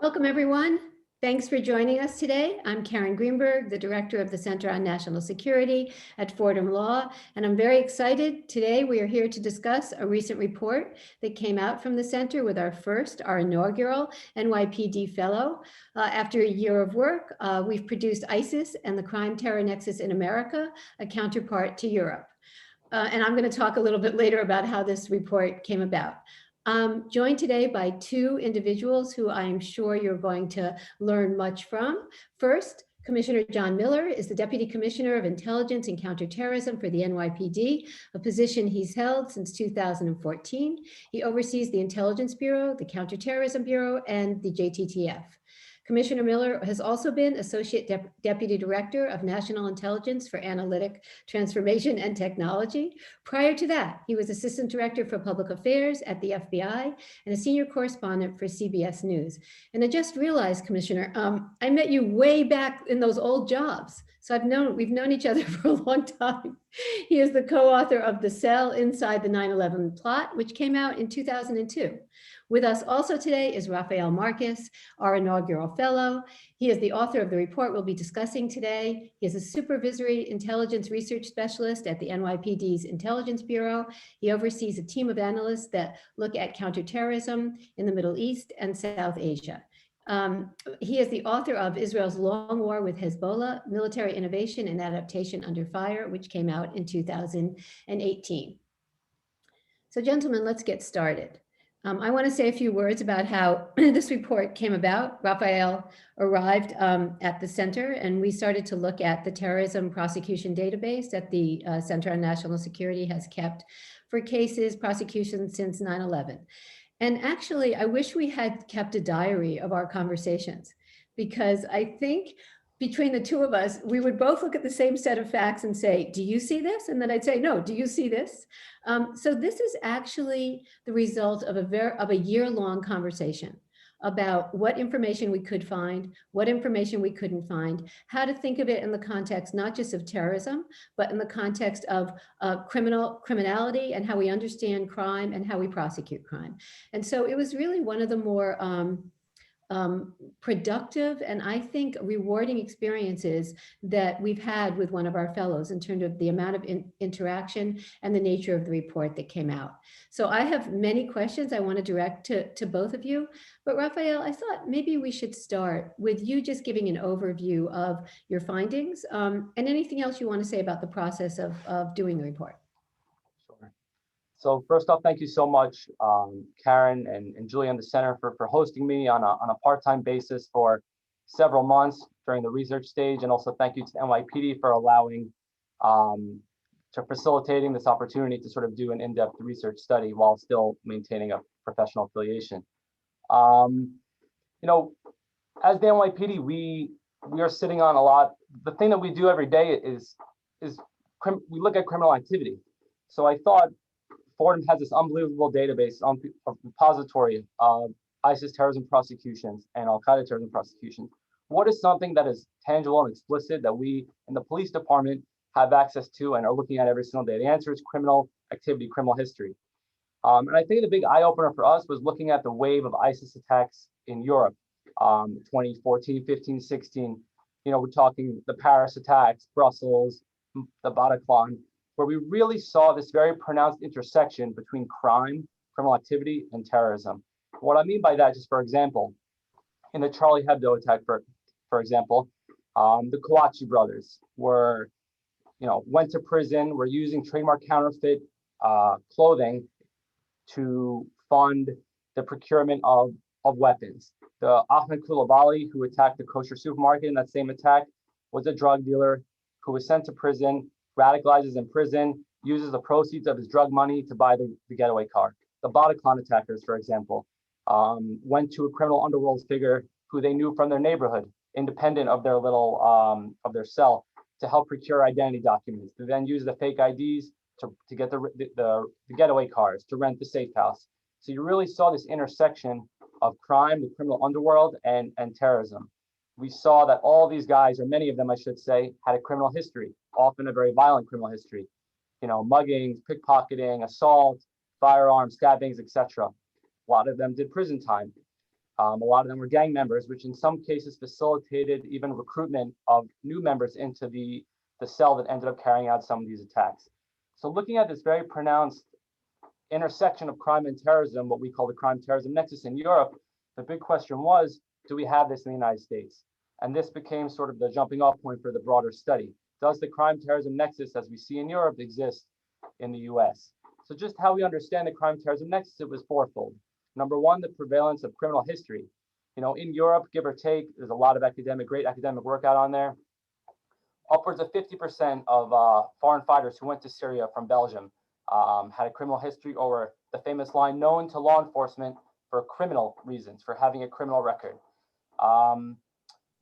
Welcome, everyone. Thanks for joining us today. I'm Karen Greenberg, the Director of the Center on National Security at Fordham Law, and I'm very excited. Today, we are here to discuss a recent report that came out from the center with our inaugural NYPD fellow. After a year of work, we've produced ISIS and the Crime Terror Nexus in America, a counterpart to Europe. And I'm going to talk a little bit later about how this report came about. Joined today by two individuals who I'm sure you're going to learn much from. First, Commissioner John Miller is the Deputy Commissioner of Intelligence and Counterterrorism for the NYPD, a position he's held since 2014. He oversees the Intelligence Bureau, the Counterterrorism Bureau, and the JTTF. Commissioner Miller has also been Associate Deputy Director of National Intelligence for Analytic Transformation and Technology. Prior to that, he was Assistant Director for Public Affairs at the FBI and a Senior Correspondent for CBS News. And I just realized, Commissioner, I met you way back in those old jobs. So we've known each other for a long time. He is the co-author of The Cell Inside the 9/11 Plot, which came out in 2002. With us also today is Raphael Marcus, our inaugural fellow. He is the author of the report we'll be discussing today. He is a supervisory intelligence research specialist at the NYPD's Intelligence Bureau. He oversees a team of analysts that look at counterterrorism in the Middle East and South Asia. He is the author of Israel's Long War with Hezbollah, Military Innovation and Adaptation Under Fire, which came out in 2018. So gentlemen, let's get started. I want to say a few words about how this report came about. Raphael arrived at the center and we started to look at the terrorism prosecution database that the Center on National Security has kept for cases, prosecutions since 9/11. And actually, I wish we had kept a diary of our conversations, because I think between the two of us, we would both look at the same set of facts and say, do you see this? And then I'd say, no, do you see this? So this is actually the result of a year-long conversation about what information we could find, what information we couldn't find, how to think of it in the context, not just of terrorism, but in the context of criminality and how we understand crime and how we prosecute crime. And so it was really one of the more productive and I think rewarding experiences that we've had with one of our fellows in terms of the amount of interaction and the nature of the report that came out. So I have many questions I want to direct to both of you, but Raphael, I thought maybe we should start with you just giving an overview of your findings and anything else you want to say about the process of doing the report. So first off, thank you so much, Karen and Julie and the Center for hosting me on a part-time basis for several months during the research stage. And also thank you to NYPD for allowing, to facilitating this opportunity to sort of do an in-depth research study while still maintaining a professional affiliation. You know, as the NYPD, we are sitting on a lot. The thing that we do every day is we look at criminal activity. So I thought, Fordham has this unbelievable database of repository of ISIS terrorism prosecutions and Al-Qaeda terrorism prosecutions. What is something that is tangible and explicit that we in the police department have access to and are looking at every single day? The answer is criminal activity, criminal history. And I think the big eye opener for us was looking at the wave of ISIS attacks in Europe, 2014, 15, 16. You know, we're talking the Paris attacks, Brussels, the Bataclan, where we really saw this very pronounced intersection between crime, criminal activity, and terrorism. What I mean by that, just for example, in the Charlie Hebdo attack, for example, the Kouachi brothers went to prison, were using trademark counterfeit clothing to fund the procurement of weapons. The Ahmed Koulibaly, who attacked the kosher supermarket in that same attack, was a drug dealer who was sent to prison, radicalizes in prison, uses the proceeds of his drug money to buy the getaway car. The Bataclan attackers, for example, went to a criminal underworld figure who they knew from their neighborhood, independent of their little of their cell, to help procure identity documents, to then use the fake IDs to get the getaway cars, to rent the safe house. So you really saw this intersection of crime, the criminal underworld, and terrorism. We saw that all these guys, or many of them, I should say, had a criminal history, often a very violent criminal history. You know, muggings, pickpocketing, assault, firearms, stabbings, etc. A lot of them did prison time. A lot of them were gang members, which in some cases facilitated even recruitment of new members into the cell that ended up carrying out some of these attacks. So looking at this very pronounced intersection of crime and terrorism, what we call the crime-terrorism nexus in Europe, the big question was, do we have this in the United States? And this became sort of the jumping off point for the broader study. Does the crime-terrorism nexus, as we see in Europe, exist in the US? So just how we understand the crime-terrorism nexus, it was fourfold. Number one, the prevalence of criminal history. You know, in Europe, give or take, there's a lot of great academic work out on there. Upwards of 50% of foreign fighters who went to Syria from Belgium had a criminal history, or the famous line, known to law enforcement for criminal reasons, for having a criminal record.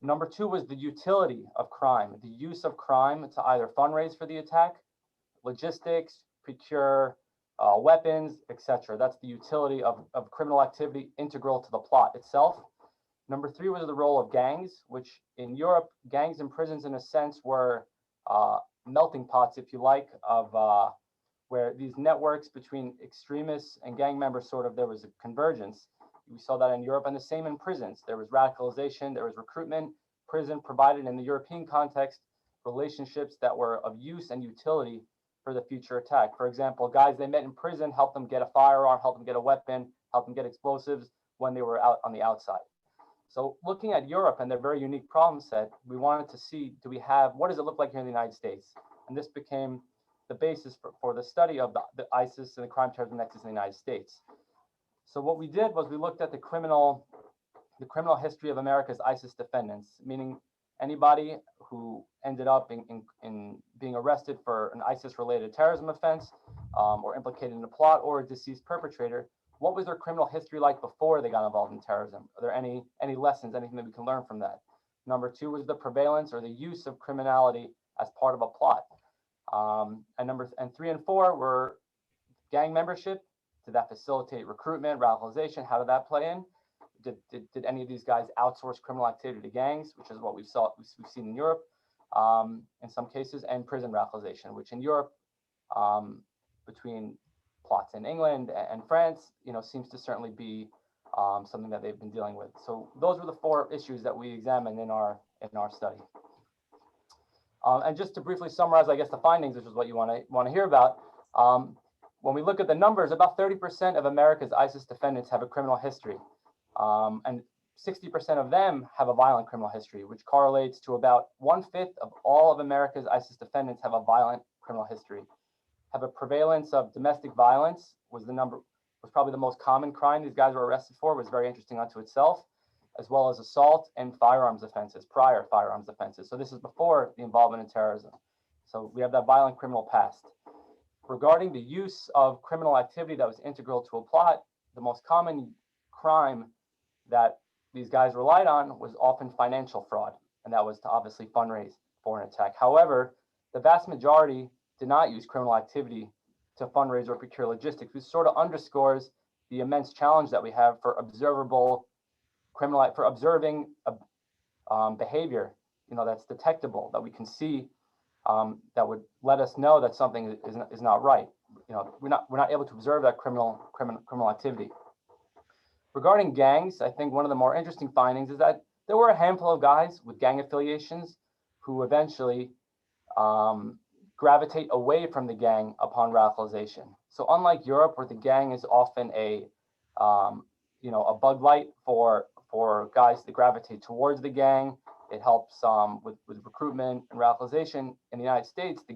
Number two was the utility of crime, the use of crime to either fundraise for the attack, logistics, procure weapons, etc. That's the utility of criminal activity integral to the plot itself. Number three was the role of gangs, which in Europe, gangs and prisons in a sense were melting pots, if you like, of where these networks between extremists and gang members there was a convergence. We saw that in Europe, and the same in prisons. There was radicalization, there was recruitment. Prison provided in the European context relationships that were of use and utility for the future attack. For example, guys they met in prison helped them get a firearm, helped them get a weapon, helped them get explosives when they were out on the outside. So looking at Europe and their very unique problem set, we wanted to see, what does it look like here in the United States? And this became the basis for the study of the ISIS and the crime-terrorism nexus in the United States. So what we did was we looked at the criminal history of America's ISIS defendants, meaning anybody who ended up in being arrested for an ISIS-related terrorism offense or implicated in a plot, or a deceased perpetrator. What was their criminal history like before they got involved in terrorism? Are there any lessons, anything that we can learn from that? Number two was the prevalence or the use of criminality as part of a plot. And three and four were gang membership. Did that facilitate recruitment, radicalization? How did that play in? Did any of these guys outsource criminal activity to gangs, which is what we've seen in Europe in some cases, and prison radicalization, which in Europe, between plots in England and France, seems to certainly be something that they've been dealing with. So those were the four issues that we examined in our study. And just to briefly summarize, I guess, the findings, which is what you want to hear about. When we look at the numbers, about 30% of America's ISIS defendants have a criminal history. And 60% of them have a violent criminal history, which correlates to about 1/5 of all of America's ISIS defendants have a violent criminal history. Have a prevalence of domestic violence was probably the most common crime these guys were arrested for, was very interesting unto itself, as well as assault and firearms offenses, prior firearms offenses. So this is before the involvement in terrorism. So we have that violent criminal past. Regarding the use of criminal activity that was integral to a plot, the most common crime that these guys relied on was often financial fraud, and that was to obviously fundraise for an attack. However, the vast majority did not use criminal activity to fundraise or procure logistics, which sort of underscores the immense challenge that we have for observing behavior, that's detectable, that we can see, that would let us know that something is not right. We're not able to observe that criminal activity. Regarding gangs, I think one of the more interesting findings is that there were a handful of guys with gang affiliations who eventually gravitate away from the gang upon radicalization. So unlike Europe, where the gang is often a bug light for guys to gravitate towards the gang, it helps with recruitment and radicalization. In the United States, they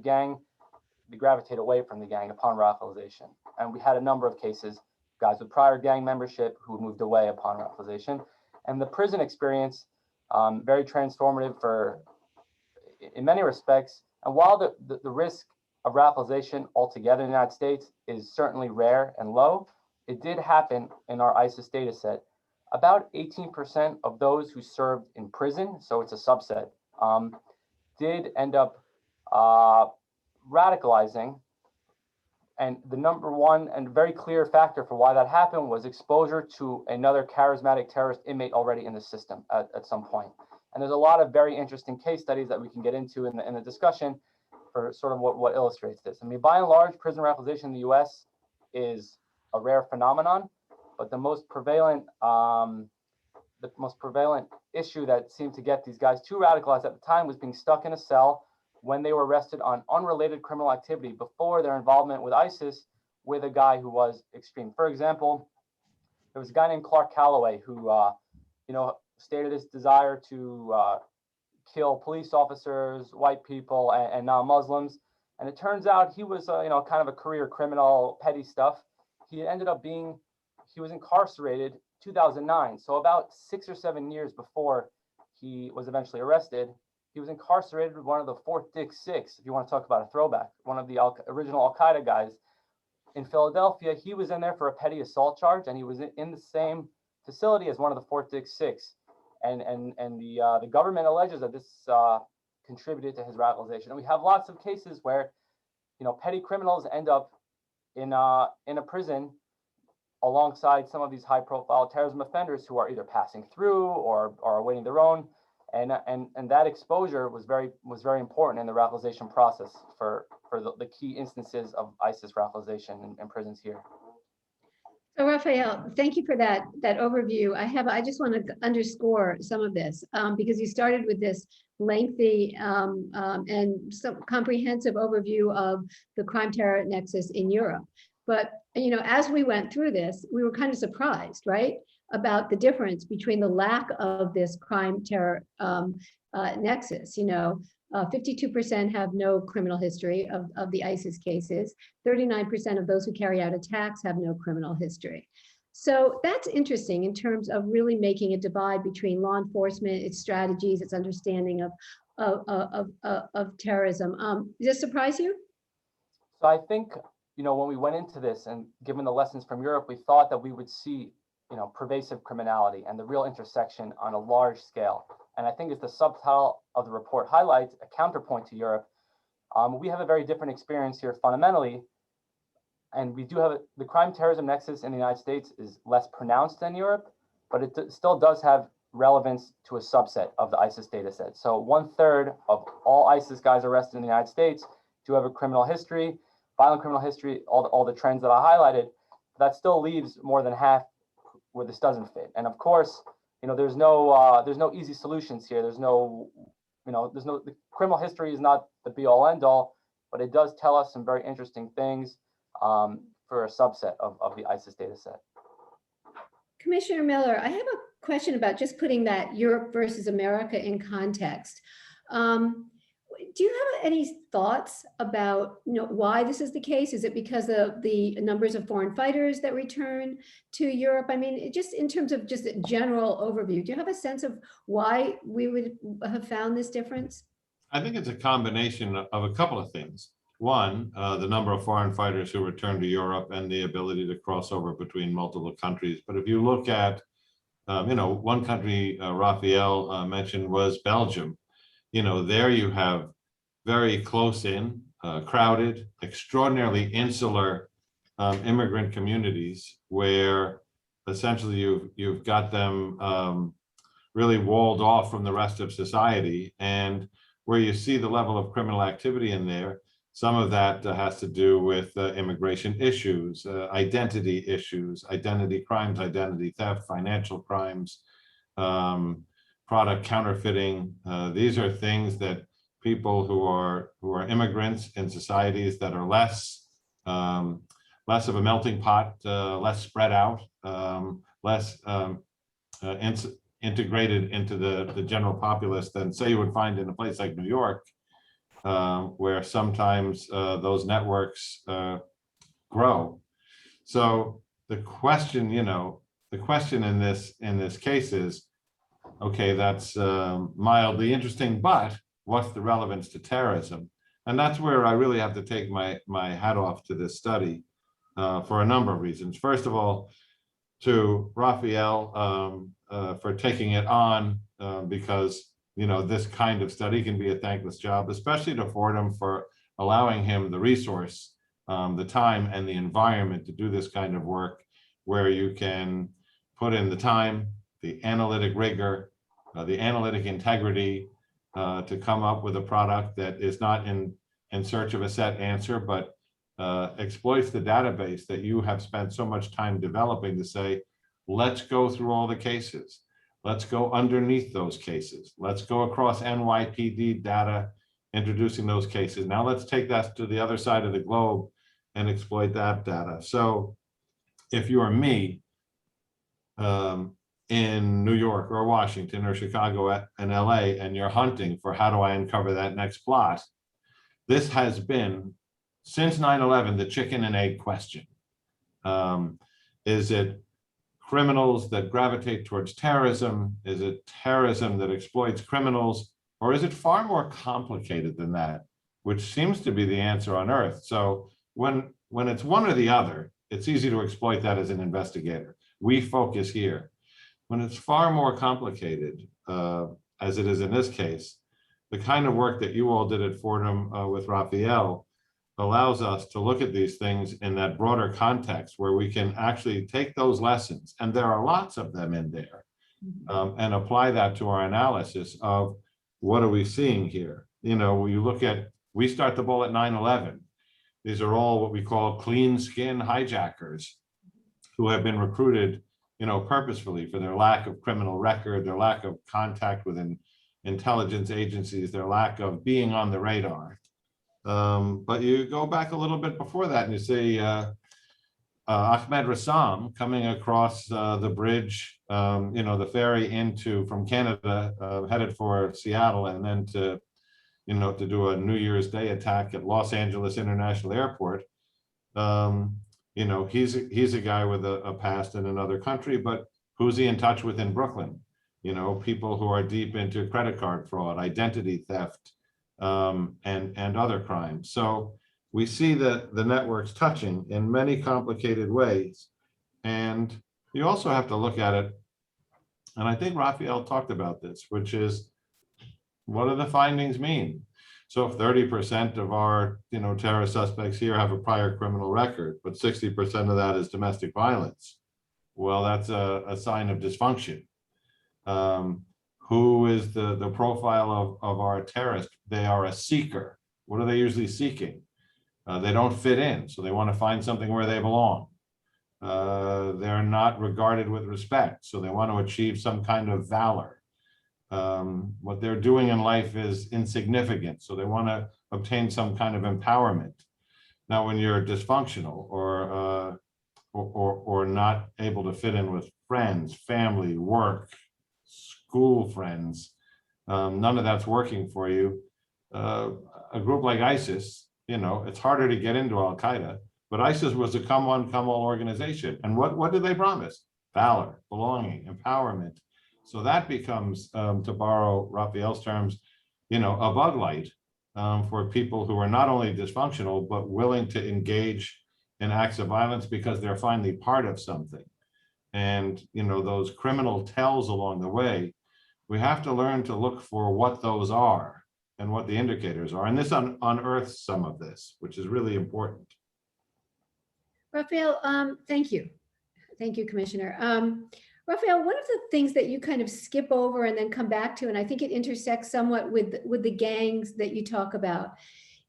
gravitate away from the gang upon radicalization. And we had a number of cases, guys with prior gang membership who moved away upon radicalization. And the prison experience, very transformative in many respects. And while the risk of radicalization altogether in the United States is certainly rare and low, it did happen in our ISIS data set. About 18% of those who served in prison, so it's a subset, did end up radicalizing. And the number one and very clear factor for why that happened was exposure to another charismatic terrorist inmate already in the system at some point. And there's a lot of very interesting case studies that we can get into in the discussion for sort of what illustrates this. I mean, by and large, prison radicalization in the US is a rare phenomenon, but the most prevalent the most prevalent issue that seemed to get these guys too radicalized at the time was being stuck in a cell when they were arrested on unrelated criminal activity before their involvement with ISIS with a guy who was extreme. For example, there was a guy named Clark Calloway who, stated his desire to kill police officers, white people, and non-Muslims. And it turns out he was, kind of a career criminal, petty stuff. He was incarcerated 2009. So about 6 or 7 years before he was eventually arrested, he was incarcerated with one of the Fort Dix Six, if you want to talk about a throwback, one of the original Al-Qaeda guys in Philadelphia. He was in there for a petty assault charge, and he was in the same facility as one of the Fort Dix Six. And the government alleges that this contributed to his radicalization. And we have lots of cases where, petty criminals end up in a prison alongside some of these high-profile terrorism offenders who are either passing through or are awaiting their own. And that exposure was very important in the radicalization process for the key instances of ISIS radicalization in prisons here. So Raphael, thank you for that overview. I just want to underscore some of this because you started with this lengthy and some comprehensive overview of the crime terror nexus in Europe. But as we went through this, we were kind of surprised, right, about the difference between the lack of this crime terror nexus. 52% have no criminal history of the ISIS cases. 39% of those who carry out attacks have no criminal history. So that's interesting in terms of really making a divide between law enforcement, its strategies, its understanding of terrorism. Does this surprise you? So I think, when we went into this and given the lessons from Europe, we thought that we would see, pervasive criminality and the real intersection on a large scale. And I think as the subtitle of the report highlights, a counterpoint to Europe, we have a very different experience here fundamentally. And we do have the crime terrorism nexus in the United States is less pronounced than Europe, but it still does have relevance to a subset of the ISIS data set. So 1/3 of all ISIS guys arrested in the United States do have a criminal history, violent criminal history, all the trends that I highlighted. That still leaves more than half where this doesn't fit. And of course, there's no easy solutions here. The criminal history is not the be all end all, but it does tell us some very interesting things for a subset of the ISIS data set. Commissioner Miller, I have a question about just putting that Europe versus America in context. Do you have any thoughts about why this is the case? Is it because of the numbers of foreign fighters that return to Europe? I mean, just in terms of just a general overview, do you have a sense of why we would have found this difference? I think it's a combination of a couple of things. One, the number of foreign fighters who return to Europe and the ability to cross over between multiple countries. But if you look at, one country Raphael mentioned was Belgium. There you have very close in, crowded, extraordinarily insular immigrant communities where essentially you've got them really walled off from the rest of society, and where you see the level of criminal activity in there. Some of that has to do with immigration issues, identity issues, identity crimes, identity theft, financial crimes, product counterfeiting. These are things that people who are immigrants in societies that are less of a melting pot, less spread out, less integrated into the general populace than say you would find in a place like New York, where sometimes those networks grow. So the question in this case is, okay, that's mildly interesting, but what's the relevance to terrorism? And that's where I really have to take my hat off to this study for a number of reasons. First of all, to Raphael for taking it on because this kind of study can be a thankless job, especially to Fordham for allowing him the resource, the time and the environment to do this kind of work where you can put in the time, the analytic rigor, the analytic integrity to come up with a product that is not in search of a set answer, but exploits the database that you have spent so much time developing to say, let's go through all the cases. Let's go underneath those cases. Let's go across NYPD data, introducing those cases. Now let's take that to the other side of the globe and exploit that data. So if you are me, in New York or Washington or Chicago and LA, and you're hunting for how do I uncover that next plot, this has been, since 9/11, the chicken and egg question. Is it criminals that gravitate towards terrorism? Is it terrorism that exploits criminals? Or is it far more complicated than that, which seems to be the answer on Earth? So when it's one or the other, it's easy to exploit that as an investigator. We focus here. When it's far more complicated, as it is in this case, the kind of work that you all did at Fordham with Raphael allows us to look at these things in that broader context where we can actually take those lessons, and there are lots of them in there, and apply that to our analysis of what are we seeing here. You know, when you look at, we start the ball at 9/11. These are all what we call clean skin hijackers who have been recruited, you know, purposefully for their lack of criminal record, their lack of contact with intelligence agencies, their lack of being on the radar. But you go back a little bit before that and you say, Ahmed Rassam coming across the bridge, you know, the ferry from Canada, headed for Seattle, and then to do a New Year's Day attack at Los Angeles International Airport. You know, he's a guy with a past in another country, but who's he in touch with in Brooklyn? You know, people who are deep into credit card fraud, identity theft, and other crimes. So we see the networks touching in many complicated ways. And you also have to look at it, and I think Raphael talked about this, which is, what do the findings mean? So if 30% of our terrorist suspects here have a prior criminal record, but 60% of that is domestic violence, well, that's a sign of dysfunction. Who is the profile of our terrorist? They are a seeker. What are they usually seeking? They don't fit in, so they want to find something where they belong. They're not regarded with respect, so they want to achieve some kind of valor. What they're doing in life is insignificant, so they want to obtain some kind of empowerment. Now, when you're dysfunctional or not able to fit in with friends, family, work, school friends, none of that's working for you. A group like ISIS, it's harder to get into Al Qaeda, but ISIS was a come one, come all organization. And what did they promise? Valor, belonging, empowerment. So that becomes, to borrow Raphael's terms, a bug light for people who are not only dysfunctional, but willing to engage in acts of violence because they're finally part of something. And, those criminal tells along the way, we have to learn to look for what those are and what the indicators are. And this unearths some of this, which is really important. Raphael, thank you. Thank you, Commissioner. Raphael, one of the things that you kind of skip over and then come back to, and I think it intersects somewhat with the gangs that you talk about,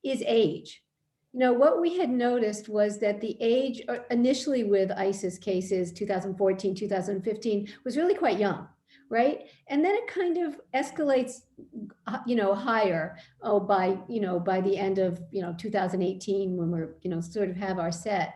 is age. What we had noticed was that the age initially with ISIS cases, 2014, 2015, was really quite young, right? And then it kind of escalates, higher, by the end of, 2018, when we're, sort of have our set.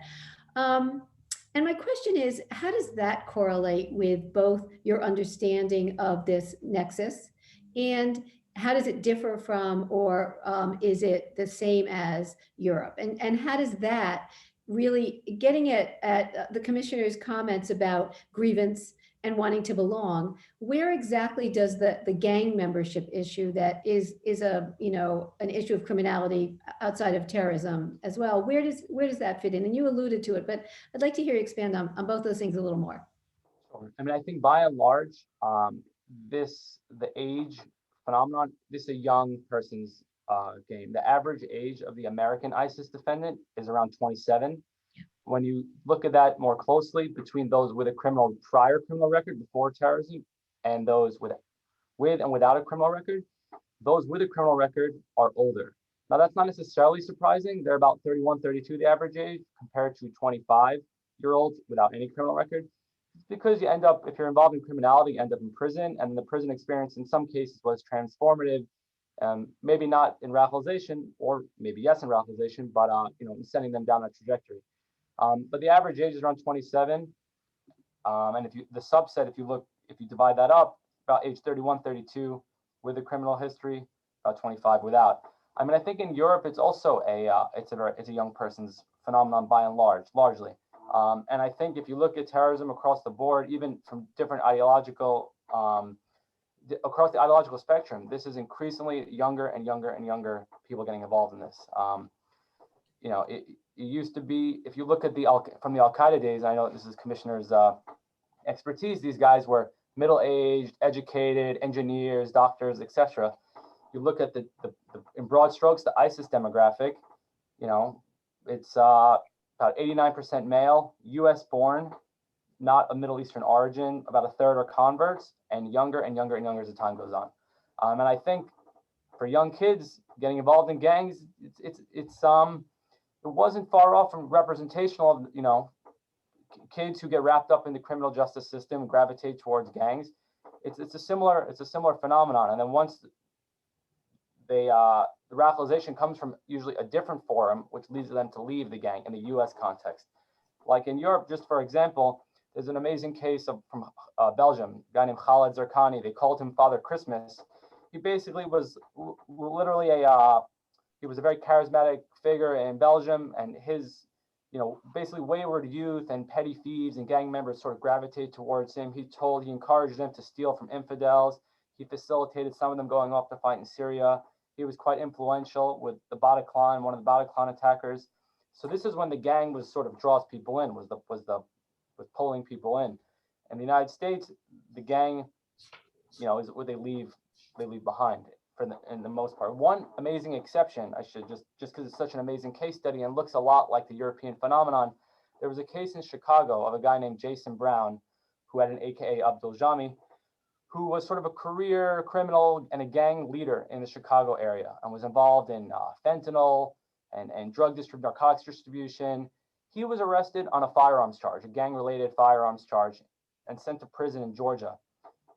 And my question is, how does that correlate with both your understanding of this nexus, and how does it differ from, or is it the same as Europe? And how does that really, getting at the commissioner's comments about grievance and wanting to belong, where exactly does the gang membership issue that is a an issue of criminality outside of terrorism as well, where does that fit in? And you alluded to it, but I'd like to hear you expand on both those things a little more. Sure. I mean, I think by and large, the age phenomenon, this is a young person's game. The average age of the American ISIS defendant is around 27. When you look at that more closely, between those with a prior criminal record before terrorism and those with and without a criminal record, those with a criminal record are older. Now, that's not necessarily surprising. They're about 31, 32, the average age, compared to 25-year-olds without any criminal record. because you end up, if you're involved in criminality, you end up in prison, and the prison experience in some cases was transformative. Maybe not in radicalization, or maybe yes in radicalization, but in sending them down a trajectory. But the average age is around 27, and if the subset, if you divide that up, about age 31, 32 with a criminal history, about 25 without. I mean, I think in Europe it's also it's a young person's phenomenon by and largely. And I think if you look at terrorism across the board, even from different across the ideological spectrum, this is increasingly younger and younger and younger people getting involved in this. It used to be, if you look at from the Al-Qaeda days, I know this is Commissioner's expertise, these guys were middle-aged, educated, engineers, doctors, etc. You look at in broad strokes, the ISIS demographic, it's about 89% male, US born, not of Middle Eastern origin, about a third are converts, and younger and younger and younger as the time goes on. And I think for young kids getting involved in gangs, it wasn't far off from representational of, kids who get wrapped up in the criminal justice system and gravitate towards gangs. It's a similar phenomenon. And then once the radicalization comes from usually a different forum, which leads them to leave the gang in the US context. Like in Europe, just for example, there's an amazing case from Belgium, a guy named Khaled Zerkani. They called him Father Christmas. He basically was literally he was a very charismatic figure in Belgium, and his, basically wayward youth and petty thieves and gang members sort of gravitate towards him. He encouraged them to steal from infidels. He facilitated some of them going off to fight in Syria. He was quite influential with the Bataclan, one of the Bataclan attackers. So this is when the gang was sort of draws people in, was pulling people in. In the United States, the gang, is what they leave behind in the most part. One amazing exception, I should just because it's such an amazing case study and looks a lot like the European phenomenon. There was a case in Chicago of a guy named Jason Brown, who had an AKA Abdul Jami, who was sort of a career criminal and a gang leader in the Chicago area, and was involved in fentanyl and narcotics distribution. He was arrested on a firearms charge, a gang-related firearms charge, and sent to prison in Georgia.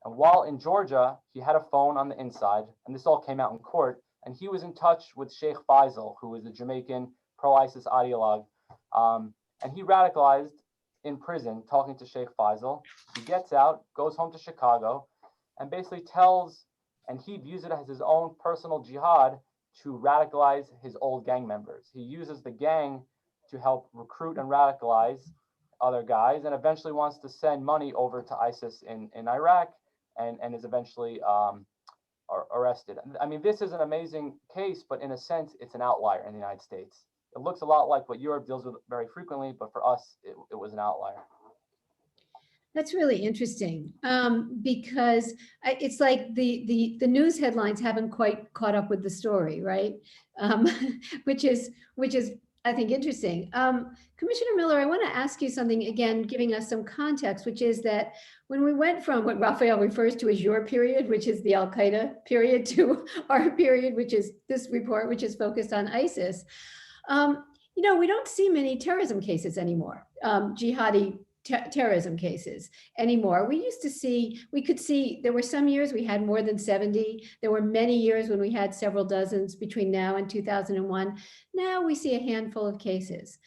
And while in Georgia, he had a phone on the inside, and this all came out in court, and he was in touch with Sheikh Faisal, who was a Jamaican pro-ISIS ideologue, and he radicalized in prison talking to Sheikh Faisal. He gets out, goes home to Chicago, and basically and he views it as his own personal jihad to radicalize his old gang members. He uses the gang to help recruit and radicalize other guys, and eventually wants to send money over to ISIS in Iraq, and is eventually arrested. I mean, this is an amazing case, but in a sense, it's an outlier in the United States. It looks a lot like what Europe deals with very frequently, but for us, it was an outlier. That's really interesting, because it's like the news headlines haven't quite caught up with the story, right? Which is I think interesting. Commissioner Miller, I want to ask you something again, giving us some context, which is that when we went from what Raphael refers to as your period, which is the Al-Qaeda period, to our period, which is this report, which is focused on ISIS, we don't see many terrorism cases anymore, jihadi terrorism cases anymore. We could see, there were some years we had more than 70. There were many years when we had several dozens between now and 2001. Now we see a handful of cases.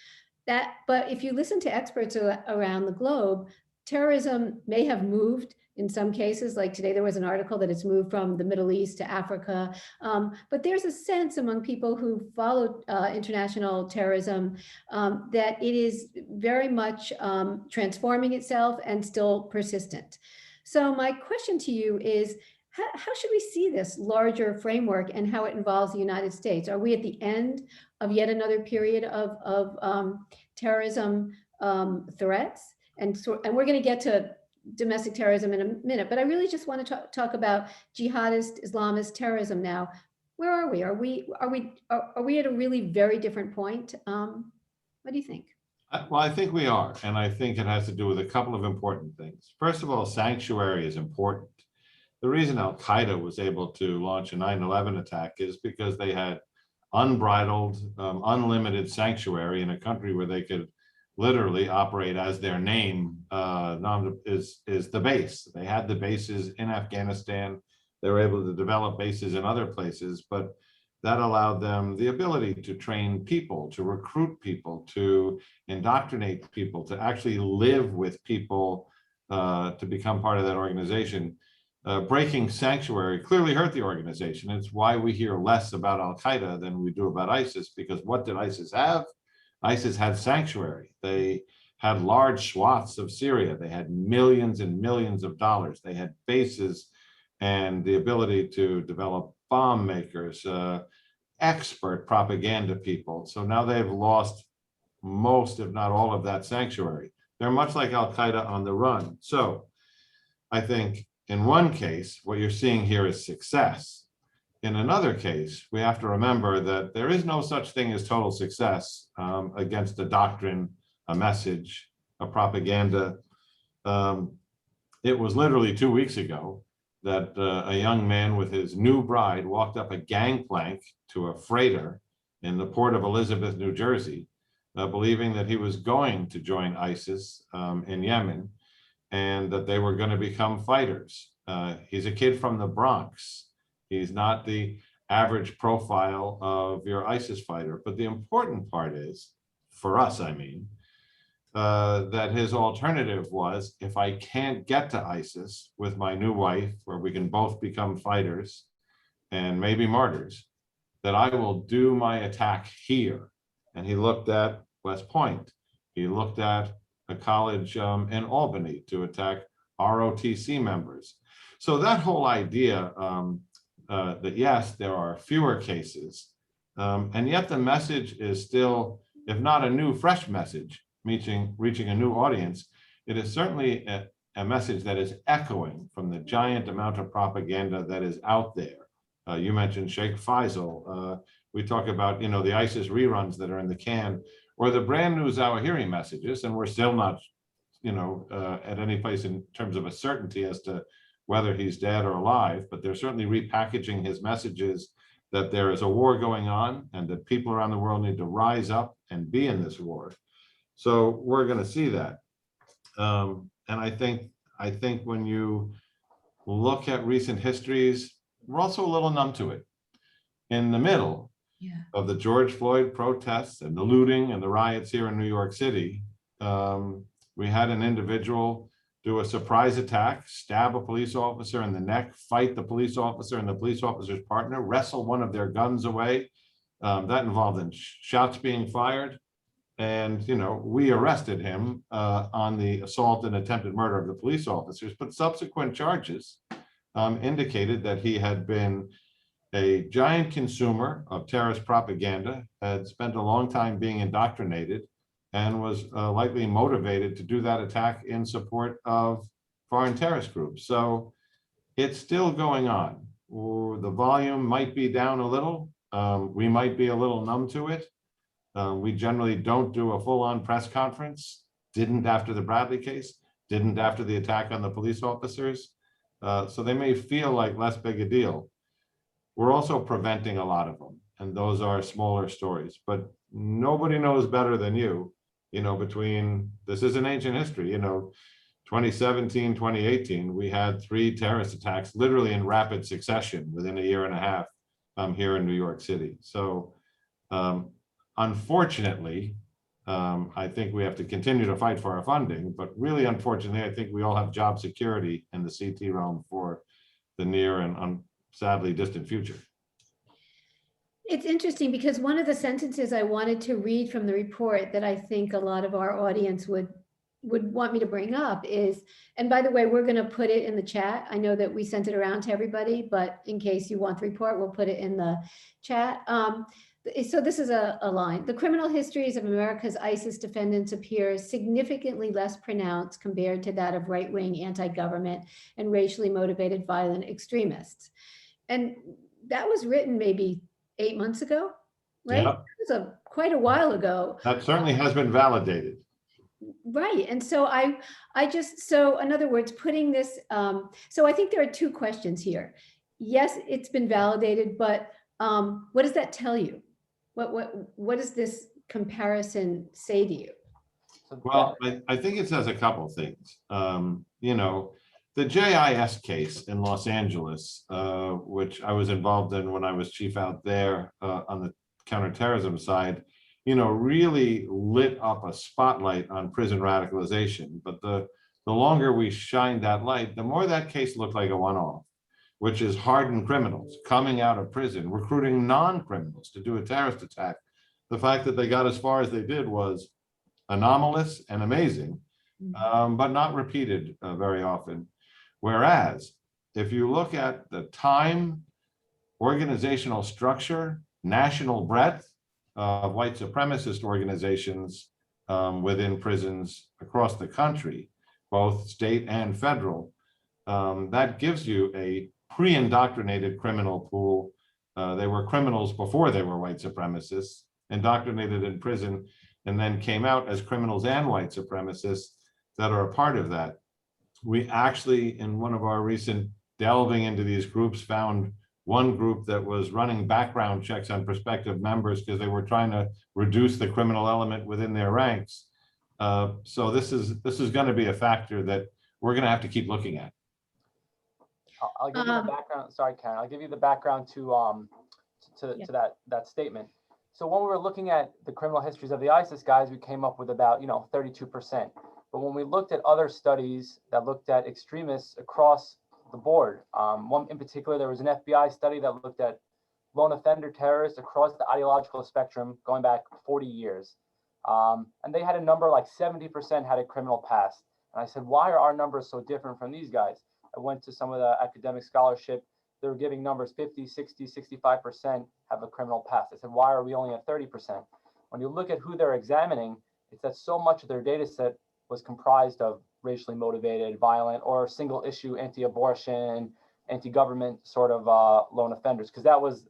But if you listen to experts around the globe, terrorism may have moved in some cases. Like today, there was an article that it's moved from the Middle East to Africa. But there's a sense among people who follow international terrorism that it is very much transforming itself and still persistent. So my question to you is, how should we see this larger framework and how it involves the United States? Are we at the end of yet another period of terrorism threats? And we're going to get to domestic terrorism in a minute, but I really just want to talk about jihadist Islamist terrorism now. Where are we? Are we at a really very different point? What do you think? Well, I think we are, and I think it has to do with a couple of important things. First of all, sanctuary is important. The reason Al-Qaeda was able to launch a 9/11 attack is because they had unbridled, unlimited sanctuary in a country where they could literally operate as their name is the base. They had the bases in Afghanistan. They were able to develop bases in other places, but that allowed them the ability to train people, to recruit people, to indoctrinate people, to actually live with people, to become part of that organization. Breaking sanctuary clearly hurt the organization. It's why we hear less about Al-Qaeda than we do about ISIS, because what did ISIS have? ISIS had sanctuary. They had large swaths of Syria. They had millions and millions of dollars. They had bases and the ability to develop bomb makers, expert propaganda people. So now they've lost most, if not all, of that sanctuary. They're much like Al-Qaeda on the run. So I think in one case, what you're seeing here is success. In another case, we have to remember that there is no such thing as total success against a doctrine, a message, a propaganda. It was literally 2 weeks ago that a young man with his new bride walked up a gangplank to a freighter in the port of Elizabeth, New Jersey, believing that he was going to join ISIS in Yemen and that they were going to become fighters. He's a kid from the Bronx. He's not the average profile of your ISIS fighter. But the important part is, for us, I mean, that his alternative was, if I can't get to ISIS with my new wife, where we can both become fighters and maybe martyrs, that I will do my attack here. And he looked at West Point. He looked at a college in Albany to attack ROTC members. So that whole idea that yes, there are fewer cases, and yet the message is still, if not a new, fresh message, reaching a new audience, it is certainly a message that is echoing from the giant amount of propaganda that is out there. You mentioned Sheikh Faisal. We talk about, the ISIS reruns that are in the can, or the brand new Zawahiri messages, and we're still not, at any place in terms of a certainty as to whether he's dead or alive, but they're certainly repackaging his messages that there is a war going on and that people around the world need to rise up and be in this war. So we're going to see that. And I think when you look at recent histories, we're also a little numb to it. In the middle of the George Floyd protests and the looting and the riots here in New York City, we had an individual do a surprise attack, stab a police officer in the neck, fight the police officer and the police officer's partner, wrestle one of their guns away. That involved shots being fired. And, we arrested him on the assault and attempted murder of the police officers, but subsequent charges indicated that he had been a giant consumer of terrorist propaganda, had spent a long time being indoctrinated, and was likely motivated to do that attack in support of foreign terrorist groups. So it's still going on. The volume might be down a little. We might be a little numb to it. We generally don't do a full-on press conference. Didn't after the Bradley case, didn't after the attack on the police officers. So they may feel like less big a deal. We're also preventing a lot of them, and those are smaller stories. But nobody knows better than you, between, this is an ancient history, 2017, 2018, we had 3 terrorist attacks literally in rapid succession within a year and a half here in New York City. So unfortunately, I think we have to continue to fight for our funding, but really unfortunately, I think we all have job security in the CT realm for the near and sadly distant future. It's interesting because one of the sentences I wanted to read from the report that I think a lot of our audience would want me to bring up is, and by the way, we're going to put it in the chat. I know that we sent it around to everybody, but in case you want the report, we'll put it in the chat. So this is a line. The criminal histories of America's ISIS defendants appear significantly less pronounced compared to that of right-wing anti-government and racially motivated violent extremists. And that was written maybe 8 months ago, right? Yep. It was quite a while ago. That certainly has been validated. Right. And so so in other words, putting this, so I think there are 2 questions here. Yes, it's been validated, but what does that tell you? What does this comparison say to you? So Well, I think it says a couple things. You know, the JIS case in Los Angeles, which I was involved in when I was chief out there on the counterterrorism side, you know, really lit up a spotlight on prison radicalization. But the longer we shined that light, the more that case looked like a one-off, which is hardened criminals coming out of prison, recruiting non-criminals to do a terrorist attack. The fact that they got as far as they did was anomalous and amazing, but not repeated very often. Whereas if you look at the time, organizational structure, national breadth of white supremacist organizations within prisons across the country, both state and federal, that gives you a pre-indoctrinated criminal pool. They were criminals before they were white supremacists, indoctrinated in prison, and then came out as criminals and white supremacists that are a part of that. We actually, in one of our recent delving into these groups, found one group that was running background checks on prospective members because they were trying to reduce the criminal element within their ranks. So this is going to be a factor that we're going to have to keep looking at. I'll give you the background. Sorry, Karen. I'll give you the background to that statement. So when we were looking at the criminal histories of the ISIS guys, we came up with about 32%. But when we looked at other studies that looked at extremists across the board, one in particular, there was an FBI study that looked at lone offender terrorists across the ideological spectrum going back 40 years. And they had a number like 70% had a criminal past. And I said, why are our numbers so different from these guys? I went to some of the academic scholarship. They were giving numbers 50, 60, 65% have a criminal past. I said, why are we only at 30%? When you look at who they're examining, it's that so much of their data set was comprised of racially motivated, violent, or single issue anti-abortion, anti-government sort of lone offenders. Because that was,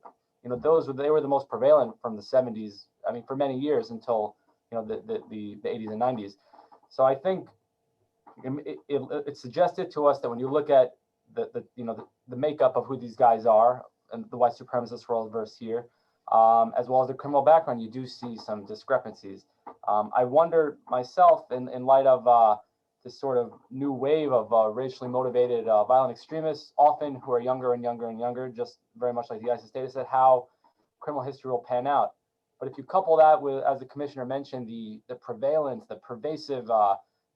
they were the most prevalent from the 70s. I mean, for many years until the 80s and 90s. So I think it suggested to us that when you look at the makeup of who these guys are and the white supremacist world versus here, as well as the criminal background, you do see some discrepancies. I wonder myself, in light of this sort of new wave of racially motivated violent extremists, often who are younger and younger and younger, just very much like the ISIS data set, how criminal history will pan out. But if you couple that with, as the commissioner mentioned, the prevalence, the pervasive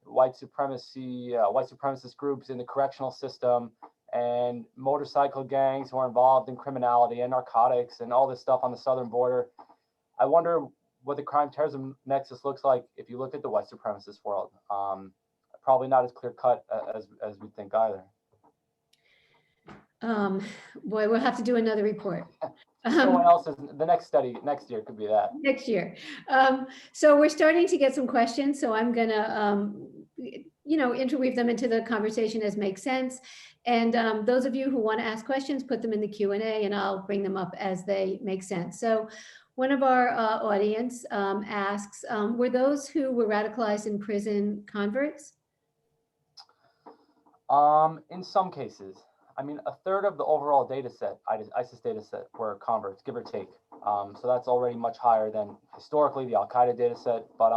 white supremacist groups in the correctional system, and motorcycle gangs who are involved in criminality and narcotics and all this stuff on the southern border, I wonder what the crime terrorism nexus looks like if you look at the white supremacist world. Probably not as clear cut as we think either. Boy, we'll have to do another report. Someone else is the next study next year could be that. Next year. So we're starting to get some questions. So I'm gonna, interweave them into the conversation as makes sense. And those of you who want to ask questions, put them in the Q&A and I'll bring them up as they make sense. So one of our audience asks, were those who were radicalized in prison converts? In some cases. I mean, a third of the overall data set, ISIS data set, were converts, give or take. So that's already much higher than historically the Al-Qaeda data set. But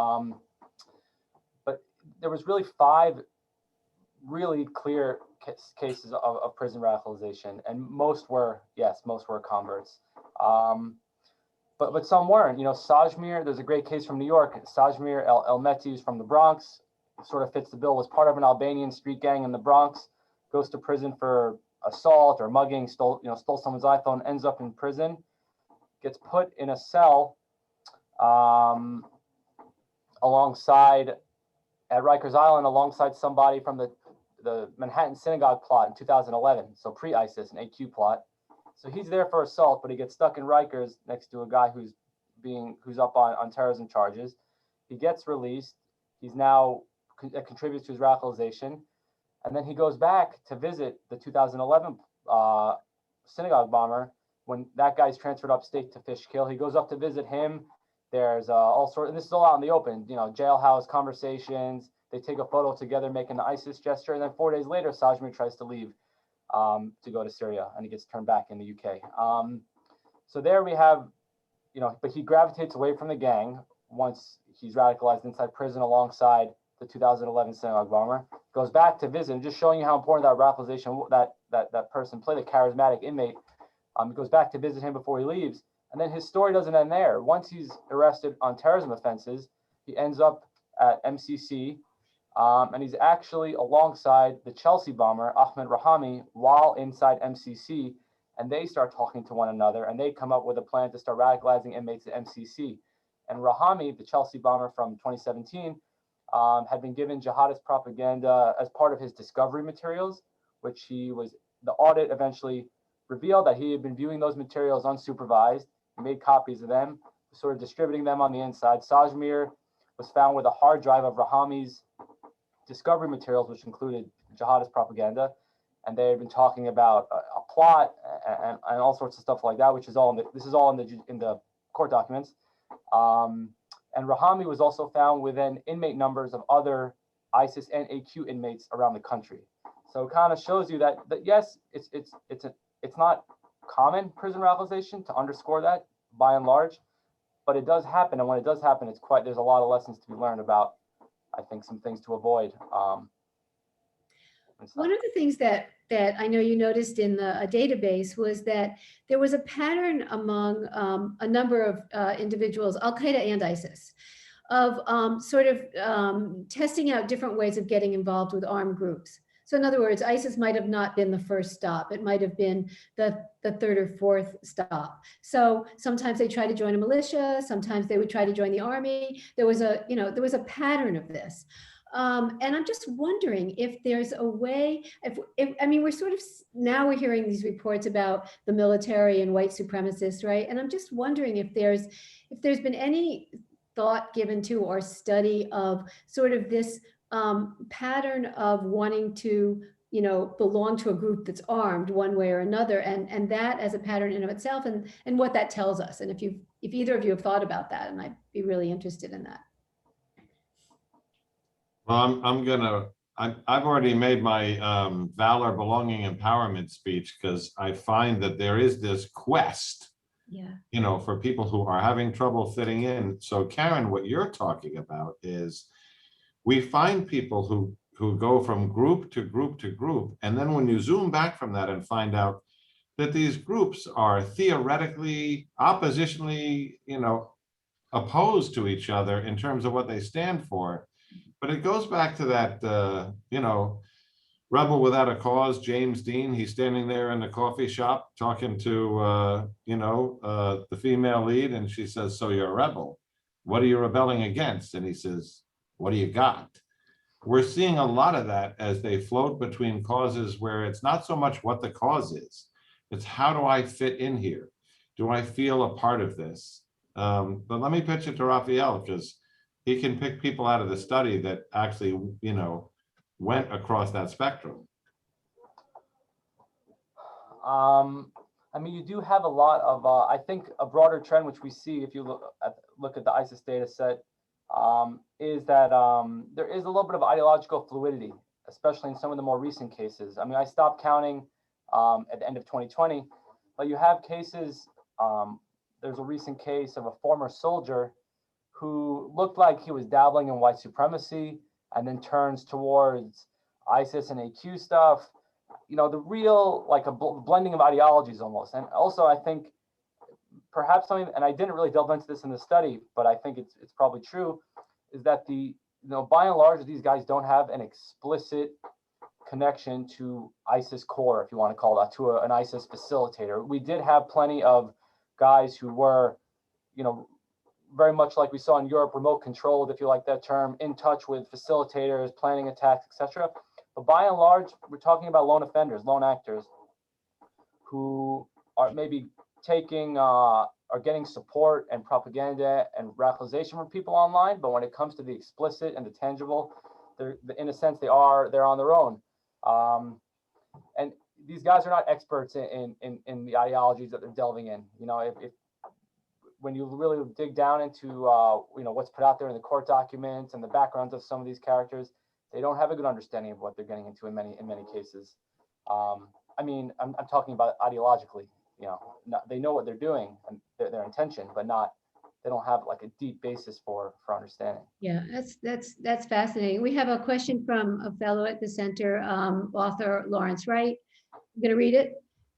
there was really 5 really clear cases of prison radicalization, and most were converts. But some weren't. Sajmir, there's a great case from New York. Sajmir El-Meti is from the Bronx. Sort of fits the bill. Was part of an Albanian street gang in the Bronx. Goes to prison for assault or mugging. Stole someone's iPhone. Ends up in prison. Gets put in a cell alongside at Rikers Island, alongside somebody from the Manhattan synagogue plot in 2011. So pre-ISIS, an AQ plot. So he's there for assault, but he gets stuck in Rikers next to a guy who's up on terrorism charges. He gets released. He's now contributes to his radicalization, and then he goes back to visit the 2011 synagogue bomber when that guy's transferred upstate to Fishkill. He goes up to visit him. There's all sorts, and this is all out in the open. Jailhouse conversations. They take a photo together, making the ISIS gesture, and then 4 days later, Sajmir tries to leave to go to Syria, and he gets turned back in the UK. So there we have, but he gravitates away from the gang. once he's radicalized inside prison alongside the 2011 synagogue bomber, goes back to visit, and just showing you how important that radicalization, that person played, a charismatic inmate. He goes back to visit him before he leaves. And then his story doesn't end there. Once he's arrested on terrorism offenses, he ends up at MCC, and he's actually alongside the Chelsea bomber, Ahmed Rahami, while inside MCC. And they start talking to one another, and they come up with a plan to start radicalizing inmates at MCC. And Rahami, the Chelsea bomber from 2017, had been given jihadist propaganda as part of his discovery materials, which the audit eventually revealed that he had been viewing those materials unsupervised. He made copies of them, sort of distributing them on the inside. Sajmir was found with a hard drive of Rahami's discovery materials, which included jihadist propaganda. And they had been talking about a plot and all sorts of stuff like that, which is all this is all in the court documents. And Rahami was also found within inmate numbers of other ISIS and AQ inmates around the country. So it kind of shows you that yes, it's not common prison radicalization, to underscore that by and large, but it does happen. And when it does happen, there's a lot of lessons to be learned about, I think, some things to avoid. One of the things that I know you noticed in the database was that there was a pattern among a number of individuals, Al-Qaeda and ISIS, of sort of testing out different ways of getting involved with armed groups. So in other words, ISIS might have not been the first stop. It might have been the third or fourth stop. So sometimes they try to join a militia. Sometimes they would try to join the army. There was a pattern of this. And I'm just wondering if there's a way, I mean, we're hearing these reports about the military and white supremacists, right? And I'm just wondering if there's been any thought given to or study of sort of this pattern of wanting to, belong to a group that's armed one way or another, and that as a pattern in of itself, and what that tells us. And if either of you have thought about that, and I'd be really interested in that. Well, I've already made my valor, belonging, empowerment speech, because I find that there is this quest, for people who are having trouble fitting in. So Karen, what you're talking about is we find people who go from group to group to group. And then when you zoom back from that and find out that these groups are theoretically, oppositionally, opposed to each other in terms of what they stand for. But it goes back to that, rebel without a cause, James Dean. He's standing there in the coffee shop talking to, the female lead, and she says, "So you're a rebel. What are you rebelling against?" And he says, "What do you got?" We're seeing a lot of that as they float between causes where it's not so much what the cause is, it's how do I fit in here? Do I feel a part of this? But let me pitch it to Raphael, because he can pick people out of the study that actually, went across that spectrum. I mean, you do have a lot of, I think a broader trend, which we see if you look at the ISIS data set, is that there is a little bit of ideological fluidity, especially in some of the more recent cases. I mean, I stopped counting at the end of 2020, but you have cases, there's a recent case of a former soldier who looked like he was dabbling in white supremacy and then turns towards ISIS and AQ stuff. The real, like a blending of ideologies almost. And also, I think perhaps something, and I didn't really delve into this in the study, but I think it's probably true, is that by and large, these guys don't have an explicit connection to ISIS core, if you want to call that, to an ISIS facilitator. We did have plenty of guys who were, very much like we saw in Europe, remote controlled, if you like that term, in touch with facilitators, planning attacks, etc. But by and large, we're talking about lone offenders, lone actors, who are maybe are getting support and propaganda and radicalization from people online. But when it comes to the explicit and the tangible, in a sense, they're on their own. And these guys are not experts in the ideologies that they're delving in. When you really dig down into what's put out there in the court documents and the backgrounds of some of these characters, they don't have a good understanding of what they're getting into in many cases. I mean, I'm talking about ideologically. They know what they're doing and their intention, but not don't have like a deep basis for understanding. Yeah, that's fascinating. We have a question from a fellow at the center, author Lawrence Wright. I'm going to read it.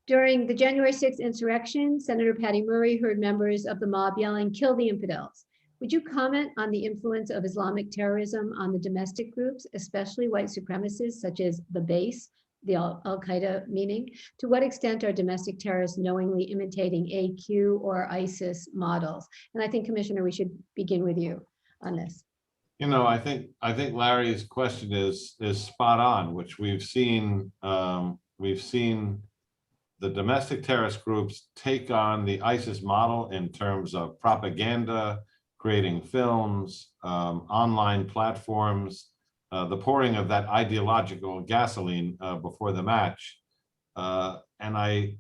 During the January 6th insurrection, Senator Patty Murray heard members of the mob yelling, "Kill the infidels." Would you comment on the influence of Islamic terrorism on the domestic groups, especially white supremacists such as the base, the Al-Qaeda meaning? To what extent are domestic terrorists knowingly imitating AQ or ISIS models? And I think, Commissioner, we should begin with you on this. You know, I think Larry's question is spot on, which we've seen the domestic terrorist groups take on the ISIS model in terms of propaganda, creating films, online platforms, the pouring of that ideological gasoline before the match. And I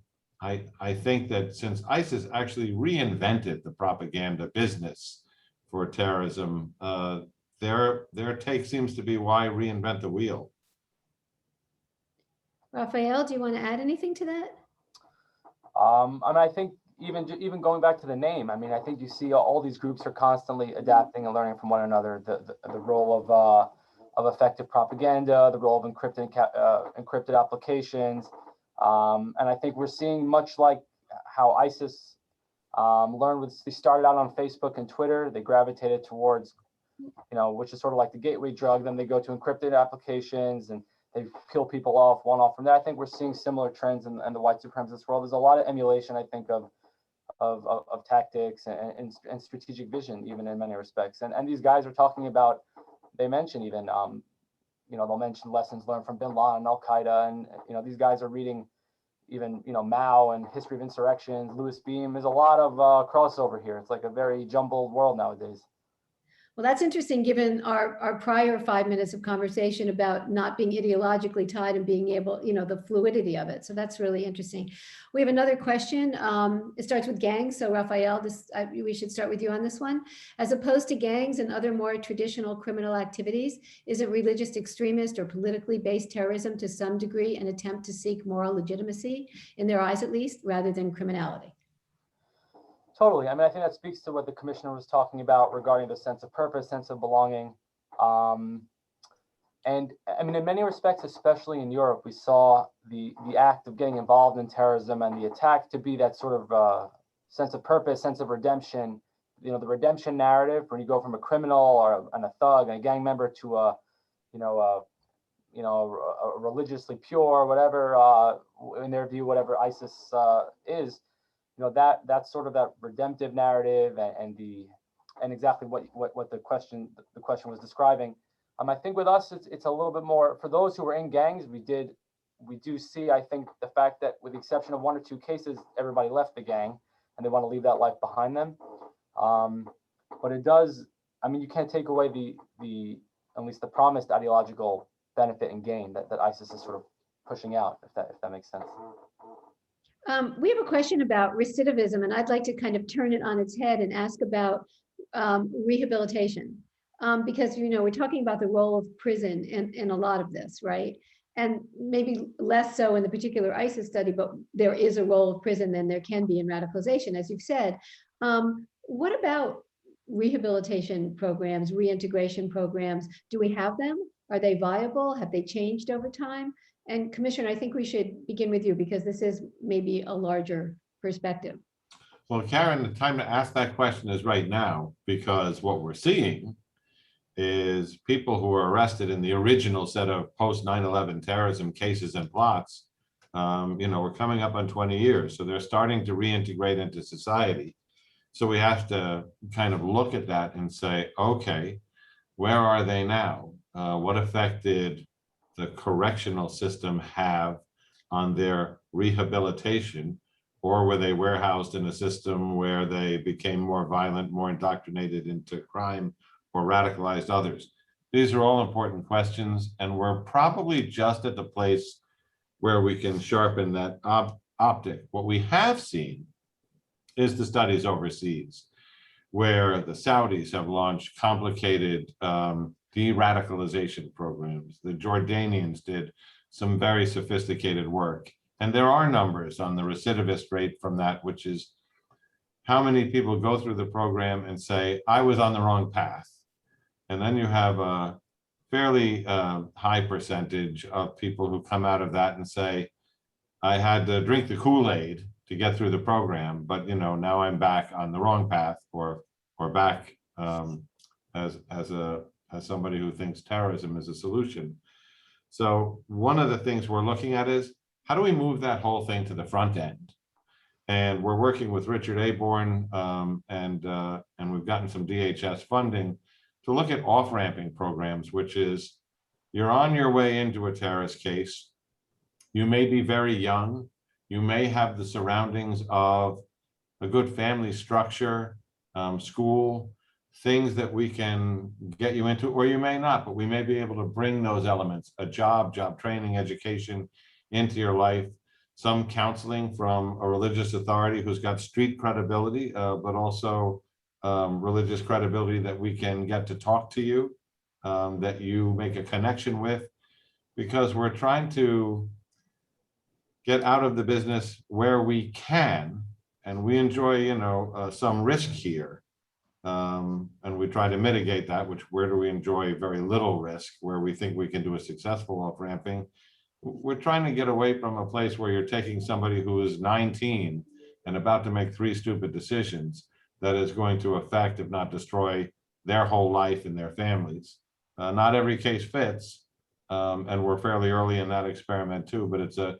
think that since ISIS actually reinvented the propaganda business for terrorism, their take seems to be, why reinvent the wheel? Raphael, do you want to add anything to that? I mean, I think even going back to the name, I mean, I think you see all these groups are constantly adapting and learning from one another. The role of effective propaganda, the role of encrypted applications, and I think we're seeing much like how ISIS learned. They started out on Facebook and Twitter. They gravitated towards, which is sort of like the gateway drug. Then they go to encrypted applications and they peel people off one off from there. I think we're seeing similar trends in the white supremacist world. There's a lot of emulation, I think, of tactics and strategic vision, even in many respects. And these guys are talking about, they mention even, they'll mention lessons learned from Bin Laden, Al Qaeda, and these guys are reading even Mao and History of Insurrections, Louis Beam. There's a lot of crossover here. It's like a very jumbled world nowadays. Well, that's interesting, given our prior 5 minutes of conversation about not being ideologically tied and being able, the fluidity of it. So that's really interesting. We have another question. It starts with gangs. So Raphael, we should start with you on this one. As opposed to gangs and other more traditional criminal activities, is it religious extremist or politically based terrorism to some degree an attempt to seek moral legitimacy, in their eyes at least, rather than criminality? Totally. I mean, I think that speaks to what the commissioner was talking about regarding the sense of purpose, sense of belonging. And I mean, in many respects, especially in Europe, we saw the act of getting involved in terrorism and the attack to be that sort of sense of purpose, sense of redemption. The redemption narrative, when you go from a criminal or a thug and a gang member to a religiously pure, whatever, in their view, whatever ISIS is. That's sort of that redemptive narrative and exactly what the question was describing. I think with us, it's a little bit more, for those who were in gangs, we do see, I think, the fact that with the exception of 1 or 2 cases, everybody left the gang and they want to leave that life behind them. But it does, I mean, you can't take away the at least the promised ideological benefit and gain that ISIS is sort of pushing out, if that makes sense. We have a question about recidivism, and I'd like to kind of turn it on its head and ask about rehabilitation, because we're talking about the role of prison in a lot of this, right? And maybe less so in the particular ISIS study, but there is a role of prison than there can be in radicalization, as you've said. What about rehabilitation programs, reintegration programs? Do we have them? Are they viable? Have they changed over time? And Commissioner, I think we should begin with you because this is maybe a larger perspective. Well, Karen, the time to ask that question is right now, because what we're seeing is people who were arrested in the original set of post 9/11 terrorism cases and plots, we're coming up on 20 years. So they're starting to reintegrate into society. So we have to kind of look at that and say, okay, where are they now? What effect did the correctional system have on their rehabilitation, or were they warehoused in a system where they became more violent, more indoctrinated into crime, or radicalized others? These are all important questions, and we're probably just at the place where we can sharpen that optic. What we have seen is the studies overseas, where the Saudis have launched complicated de-radicalization programs. The Jordanians did some very sophisticated work. And there are numbers on the recidivist rate from that, which is how many people go through the program and say, I was on the wrong path? And then you have a fairly high percentage of people who come out of that and say, I had to drink the Kool-Aid to get through the program, but now I'm back on the wrong path, or back as somebody who thinks terrorism is a solution. So one of the things we're looking at is, how do we move that whole thing to the front end? And we're working with Richard Aborn, and we've gotten some DHS funding to look at off-ramping programs, which is, you're on your way into a terrorist case. You may be very young. You may have the surroundings of a good family structure, school, things that we can get you into, or you may not, but we may be able to bring those elements, a job training, education into your life, some counseling from a religious authority who's got street credibility, but also religious credibility that we can get to talk to you, that you make a connection with, because we're trying to get out of the business where we can, and we enjoy, some risk here. And we try to mitigate that, where do we enjoy very little risk, where we think we can do a successful off-ramping. We're trying to get away from a place where you're taking somebody who is 19 and about to make 3 stupid decisions that is going to affect, if not destroy, their whole life and their families. Not every case fits, and we're fairly early in that experiment too, but it's a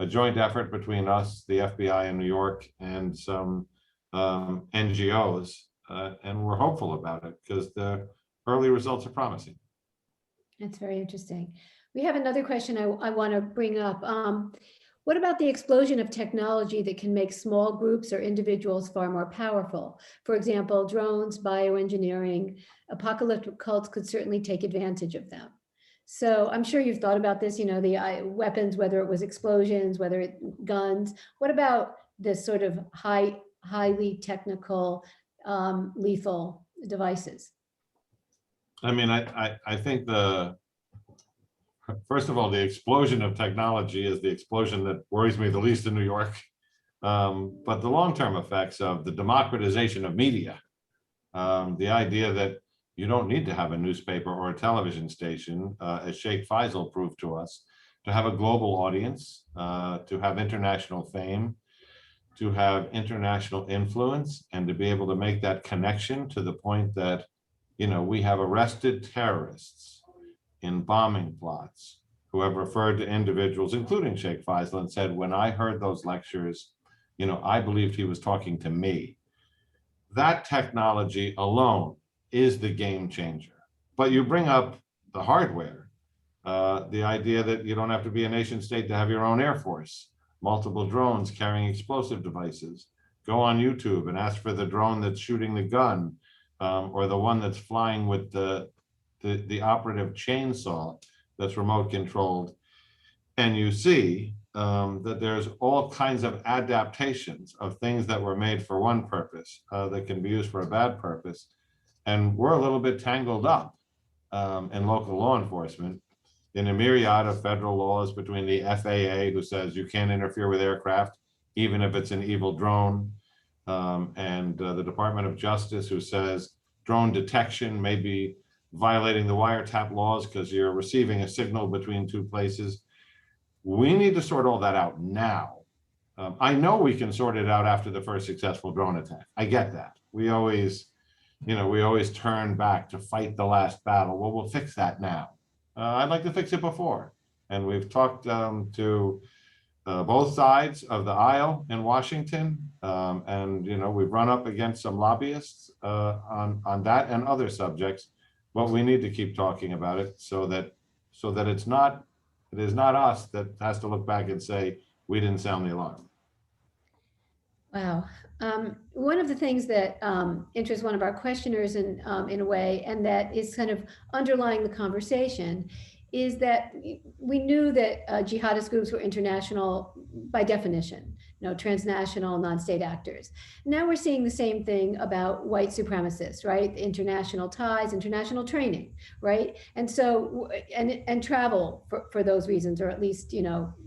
joint effort between us, the FBI in New York, and some NGOs, and we're hopeful about it because the early results are promising. That's very interesting. We have another question I want to bring up. What about the explosion of technology that can make small groups or individuals far more powerful? For example, drones, bioengineering, apocalyptic cults could certainly take advantage of them. So I'm sure you've thought about this, the weapons, whether it was explosions, whether it guns. What about this sort of highly technical, lethal devices? I mean, I think first of all, the explosion of technology is the explosion that worries me the least in New York. But the long-term effects of the democratization of media, the idea that you don't need to have a newspaper or a television station, as Sheikh Faisal proved to us, to have a global audience, to have international fame, to have international influence, and to be able to make that connection to the point that, we have arrested terrorists in bombing plots who have referred to individuals, including Sheikh Faisal, and said, when I heard those lectures, I believed he was talking to me. That technology alone is the game changer. But you bring up the hardware, the idea that you don't have to be a nation state to have your own Air Force, multiple drones carrying explosive devices. Go on YouTube and ask for the drone that's shooting the gun, or the one that's flying with the operative chainsaw that's remote controlled. And you see that there's all kinds of adaptations of things that were made for one purpose that can be used for a bad purpose. And we're a little bit tangled up in local law enforcement in a myriad of federal laws, between the FAA, who says you can't interfere with aircraft, even if it's an evil drone, and the Department of Justice, who says drone detection may be violating the wiretap laws because you're receiving a signal between 2 places. We need to sort all that out now. I know we can sort it out after the first successful drone attack. I get that. We always turn back to fight the last battle. Well, we'll fix that now. I'd like to fix it before. And we've talked to both sides of the aisle in Washington. And, we've run up against some lobbyists on that and other subjects, but we need to keep talking about it so that it is not us that has to look back and say, we didn't sound the alarm. Wow. One of the things that interests one of our questioners in a way, and that is kind of underlying the conversation, is that we knew that jihadist groups were international by definition, transnational, non-state actors. Now we're seeing the same thing about white supremacists, right? International ties, international training, right? And so, and travel for those reasons, or at least,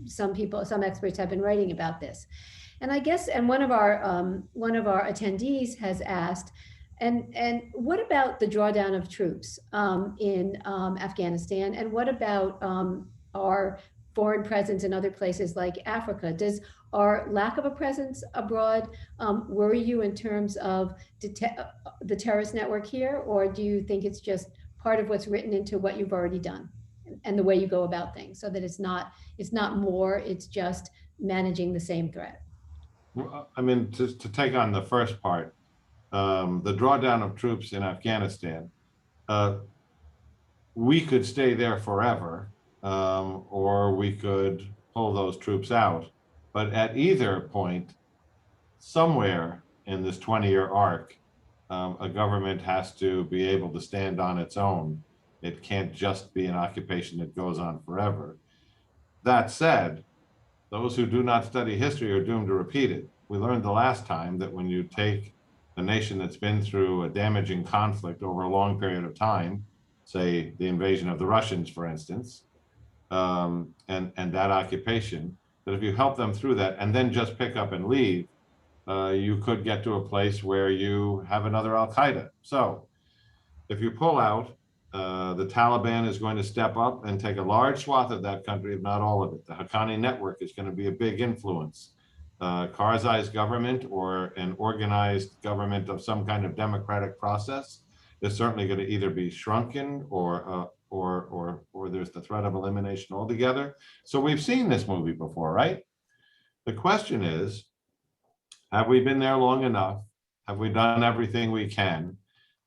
some experts have been writing about this. And I guess, and one of our attendees has asked, and what about the drawdown of troops in Afghanistan? And what about our foreign presence in other places like Africa? Does our lack of a presence abroad worry you in terms of the terrorist network here? Or do you think it's just part of what's written into what you've already done and the way you go about things, so that it's not more, it's just managing the same threat? Well, I mean, to take on the first part, the drawdown of troops in Afghanistan, we could stay there forever, or we could pull those troops out. But at either point, somewhere in this 20-year arc, a government has to be able to stand on its own. It can't just be an occupation that goes on forever. That said, those who do not study history are doomed to repeat it. We learned the last time that when you take a nation that's been through a damaging conflict over a long period of time, say the invasion of the Russians, for instance, and that occupation, that if you help them through that and then just pick up and leave, you could get to a place where you have another Al-Qaeda. So if you pull out, the Taliban is going to step up and take a large swath of that country, if not all of it. The Haqqani network is going to be a big influence. Karzai's government, or an organized government of some kind of democratic process, is certainly going to either be shrunken or there's the threat of elimination altogether. So we've seen this movie before, right? The question is, have we been there long enough? Have we done everything we can?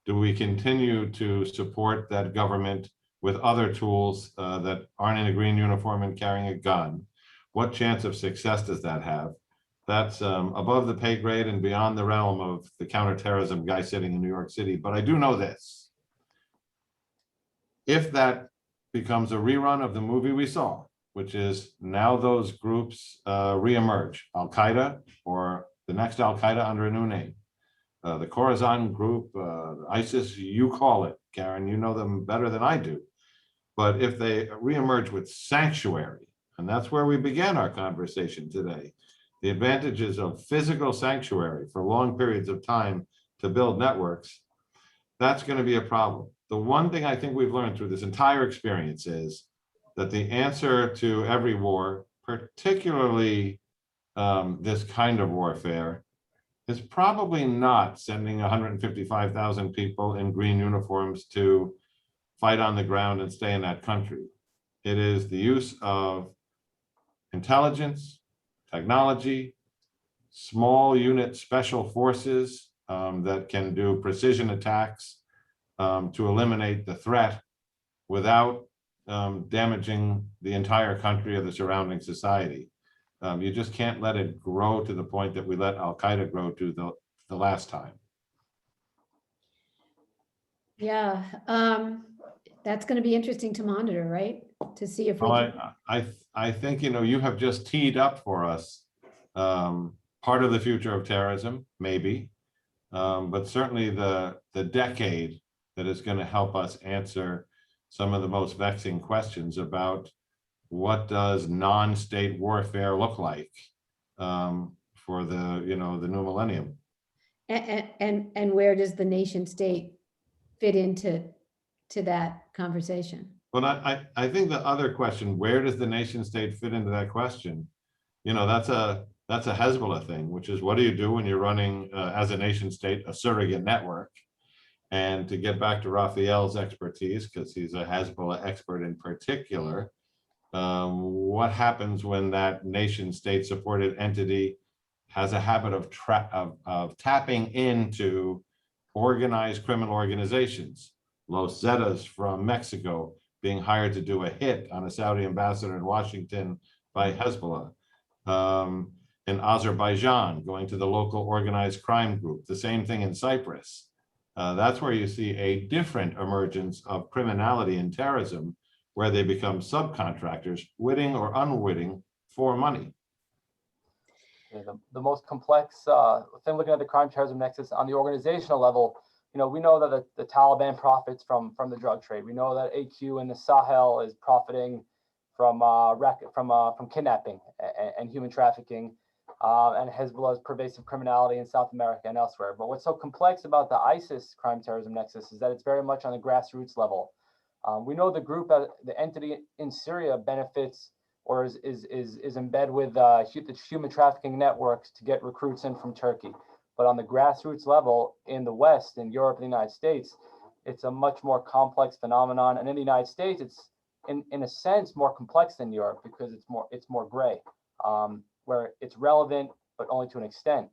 Do we continue to support that government with other tools that aren't in a green uniform and carrying a gun? What chance of success does that have? That's above the pay grade and beyond the realm of the counterterrorism guy sitting in New York City. But I do know this. If that becomes a rerun of the movie we saw, which is now those groups reemerge, Al-Qaeda or the next Al-Qaeda under a new name, the Khorasan group, ISIS, you call it, Karen, you know them better than I do. But if they reemerge with sanctuary, and that's where we began our conversation today, the advantages of physical sanctuary for long periods of time to build networks, that's going to be a problem. The one thing I think we've learned through this entire experience is that the answer to every war, particularly this kind of warfare, is probably not sending 155,000 people in green uniforms to fight on the ground and stay in that country. It is the use of intelligence, technology, small unit special forces that can do precision attacks to eliminate the threat without damaging the entire country or the surrounding society. You just can't let it grow to the point that we let Al-Qaeda grow to the last time. Yeah, that's going to be interesting to monitor, right? To see if we Well, can... I think, you know, you have just teed up for us part of the future of terrorism, maybe, but certainly the decade that is going to help us answer some of the most vexing questions about what does non-state warfare look like for the, you know, the new millennium. And where does the nation state fit into that conversation? But I think the other question, where does the nation state fit into that question? You know, that's a Hezbollah thing, which is, what do you do when you're running as a nation state a surrogate network? And to get back to Raphael's expertise, because he's a Hezbollah expert in particular, what happens when that nation state supported entity has a habit of tapping into organized criminal organizations? Los Zetas from Mexico being hired to do a hit on a Saudi ambassador in Washington by Hezbollah. In Azerbaijan, going to the local organized crime group. The same thing in Cyprus. That's where you see a different emergence of criminality and terrorism, where they become subcontractors, witting or unwitting, for money. Yeah, the most complex thing, looking at the crime terrorism nexus on the organizational level, you know, we know that the Taliban profits from the drug trade. We know that AQ in the Sahel is profiting from kidnapping and human trafficking. and Hezbollah's pervasive criminality in South America and elsewhere. But what's so complex about the ISIS crime terrorism nexus is that it's very much on the grassroots level. We know the group, the entity in Syria benefits or is embedded with the human trafficking networks to get recruits in from Turkey. But on the grassroots level in the West, in Europe and the United States, it's a much more complex phenomenon. And in the United States, it's in a sense more complex than Europe because it's more gray, where it's relevant, but only to an extent.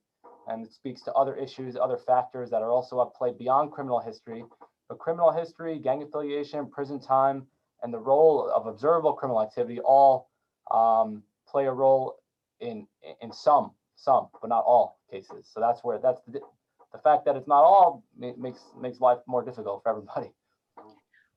And it speaks to other issues, other factors that are also at play beyond criminal history. But criminal history, gang affiliation, prison time, and the role of observable criminal activity all play a role in some, but not all cases. So that's the fact that it's not all makes life more difficult for everybody.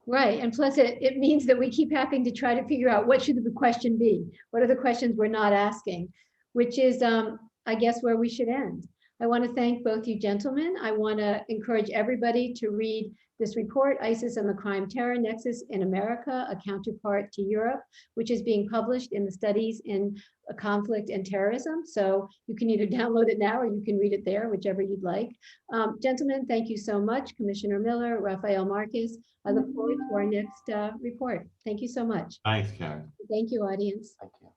Right, and plus it means that we keep having to try to figure out what should the question be? What are the questions we're not asking? Which is, I guess, where we should end. I want to thank both you gentlemen. I want to encourage everybody to read this report, ISIS and the Crime Terror Nexus in America, a Counterpart to Europe, which is being published in the Studies in Conflict and Terrorism. So you can either download it now or you can read it there, whichever you'd like. Gentlemen, thank you so much. Commissioner Miller, Raphael Marquez. I look forward to our next report. Thank you so much. Thanks, Karen. Thank you, audience. Thank you.